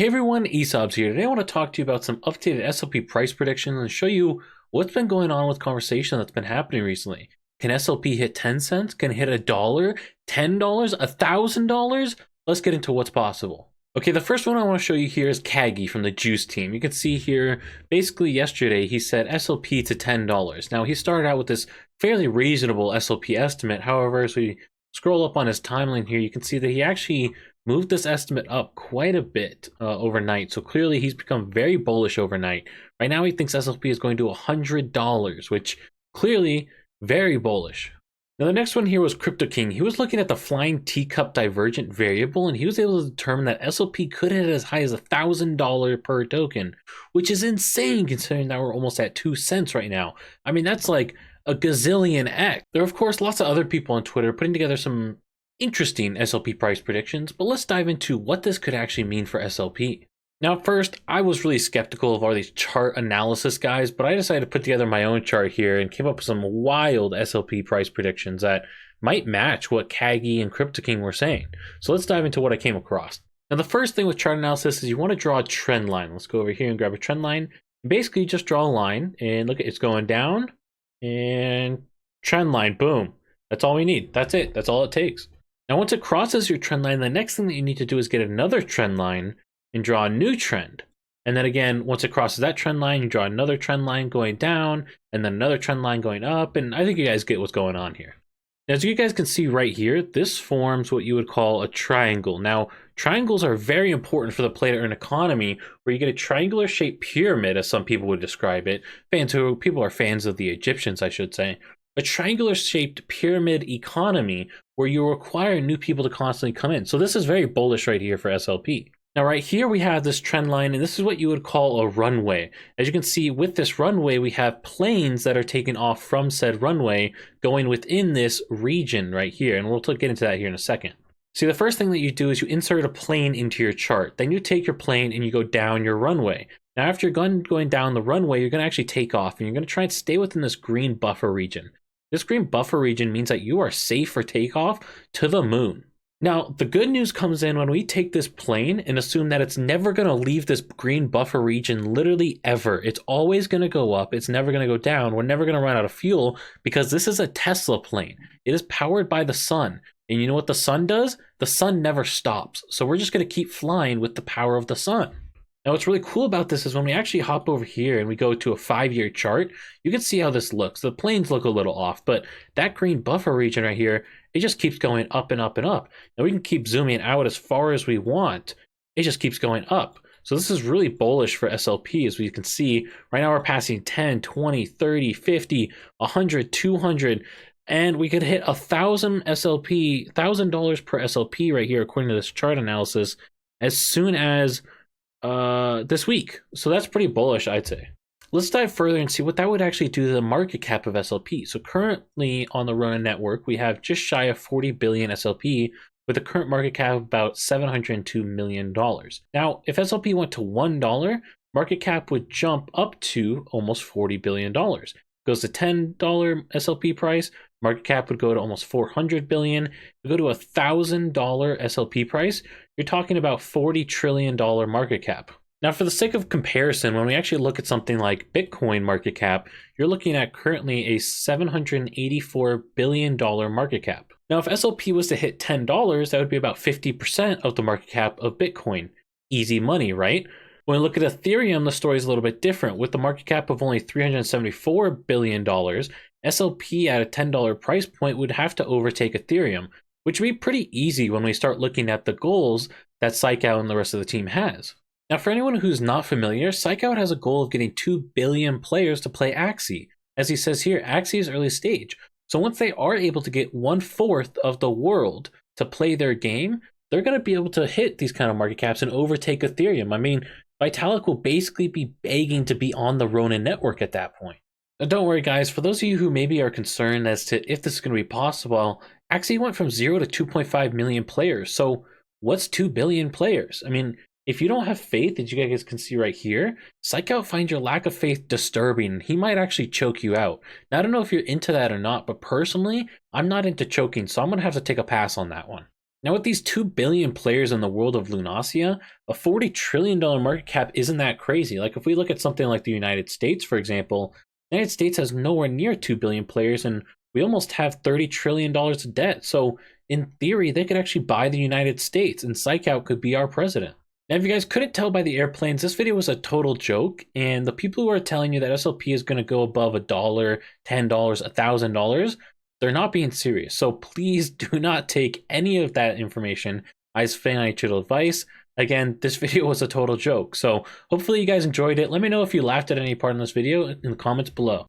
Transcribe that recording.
Hey everyone, Aesop's here. Today I want to talk to you about some updated SLP price predictions and show you what's been going on with conversation that's been happening recently. Can SLP hit 10 cents? Can it hit $1, $10, $1,000? Let's get into what's possible. Okay, the first one I want to show you here is Cagy from the Juice team. You can see here, basically yesterday he said SLP to $10. Now he started out with this fairly reasonable SLP estimate. However, as we scroll up on his timeline here, you can see that he actually moved this estimate up quite a bit overnight. So clearly he's become very bullish overnight. Right now he thinks SLP is going to $100, which clearly very bullish. Now the next one here was CryptoKing. He was looking at the flying teacup divergent variable, and he was able to determine that SLP could hit as high as $1,000 per token, which is insane considering that we're almost at 2 cents right now. I mean, that's like a gazillion X. There are of course lots of other people on Twitter putting together some interesting SLP price predictions, but let's dive into what this could actually mean for SLP. Now, first, I was really skeptical of all these chart analysis guys, but I decided to put together my own chart here and came up with some wild SLP price predictions that might match what Cagy and CryptoKing were saying. So let's dive into what I came across. Now, the first thing with chart analysis is you want to draw a trend line. Let's go over here and grab a trend line. Basically, just draw a line and look at it's going down and trend line, boom. That's all we need. That's it. That's all it takes. Now, once it crosses your trend line, the next thing that you need to do is get another trend line and draw a new trend. And then again, once it crosses that trend line, you draw another trend line going down, and then another trend line going up. And I think you guys get what's going on here. As you guys can see right here, this forms what you would call a triangle. Now, triangles are very important for the play-to-earn economy, where you get a triangular shaped pyramid, as some people would describe it. People are fans of the Egyptians, I should say. A triangular shaped pyramid economy where you require new people to constantly come in. So this is very bullish right here for SLP. Now right here we have this trend line, and this is what you would call a runway. As you can see with this runway, we have planes that are taken off from said runway going within this region right here. And we'll get into that here in a second. See, the first thing that you do is you insert a plane into your chart. Then you take your plane and you go down your runway. Now after you're going down the runway, you're going to actually take off, and you're going to try and stay within this green buffer region. This green buffer region means that you are safe for takeoff to the moon. Now, the good news comes in when we take this plane and assume that it's never going to leave this green buffer region literally ever. It's always going to go up. It's never going to go down. We're never going to run out of fuel because this is a Tesla plane. It is powered by the sun. And you know what the sun does? The sun never stops. So we're just going to keep flying with the power of the sun. Now, what's really cool about this is when we actually hop over here and we go to a 5-year chart, you can see how this looks. The planes look a little off, but that green buffer region right here, it just keeps going up and up and up. And we can keep zooming out as far as we want. It just keeps going up. So this is really bullish for SLP, as we can see. Right now we're passing 10, 20, 30, 50, 100, 200, and we could hit $1,000 per SLP right here, according to this chart analysis, as soon as this week. So that's pretty bullish, I'd say. Let's dive further and see what that would actually do to the market cap of SLP. So currently on the Ronin network, we have just shy of 40 billion SLP with a current market cap of about $702 million. Now, if SLP went to $1, market cap would jump up to almost $40 billion. Goes to $10 SLP price, market cap would go to almost 400 billion. We go to $1,000 SLP price, you're talking about $40 trillion market cap. Now, for the sake of comparison, when we actually look at something like Bitcoin market cap, you're looking at currently a $784 billion market cap. Now, if SLP was to hit $10, that would be about 50% of the market cap of Bitcoin. Easy money, right? When we look at Ethereum, the story is a little bit different. With the market cap of only $374 billion, SLP at a $10 price point would have to overtake Ethereum, which would be pretty easy when we start looking at the goals that Psychout and the rest of the team has. Now, for anyone who's not familiar, Psychout has a goal of getting 2 billion players to play Axie. As he says here, Axie is early stage. So once they are able to get 1/4 of the world to play their game, they're going to be able to hit these kind of market caps and overtake Ethereum. I mean, Vitalik will basically be begging to be on the Ronin network at that point. Now, don't worry, guys. For those of you who maybe are concerned as to if this is going to be possible, Axie went from 0 to 2.5 million players. So what's 2 billion players? I mean, if you don't have faith, as you guys can see right here, Psychout finds your lack of faith disturbing. He might actually choke you out. Now, I don't know if you're into that or not, but personally, I'm not into choking, so I'm going to have to take a pass on that one. Now, with these 2 billion players in the world of Lunacia, a $40 trillion market cap isn't that crazy. Like, if we look at something like the United States, for example, the United States has nowhere near 2 billion players, and we almost have $30 trillion of debt. So, in theory, they could actually buy the United States, and Psychout could be our president. Now, if you guys couldn't tell by the airplanes, this video was a total joke, and the people who are telling you that SLP is going to go above $1, $10, $1,000, they're not being serious. So please do not take any of that information as financial advice. Again, this video was a total joke. So hopefully you guys enjoyed it. Let me know if you laughed at any part in this video in the comments below.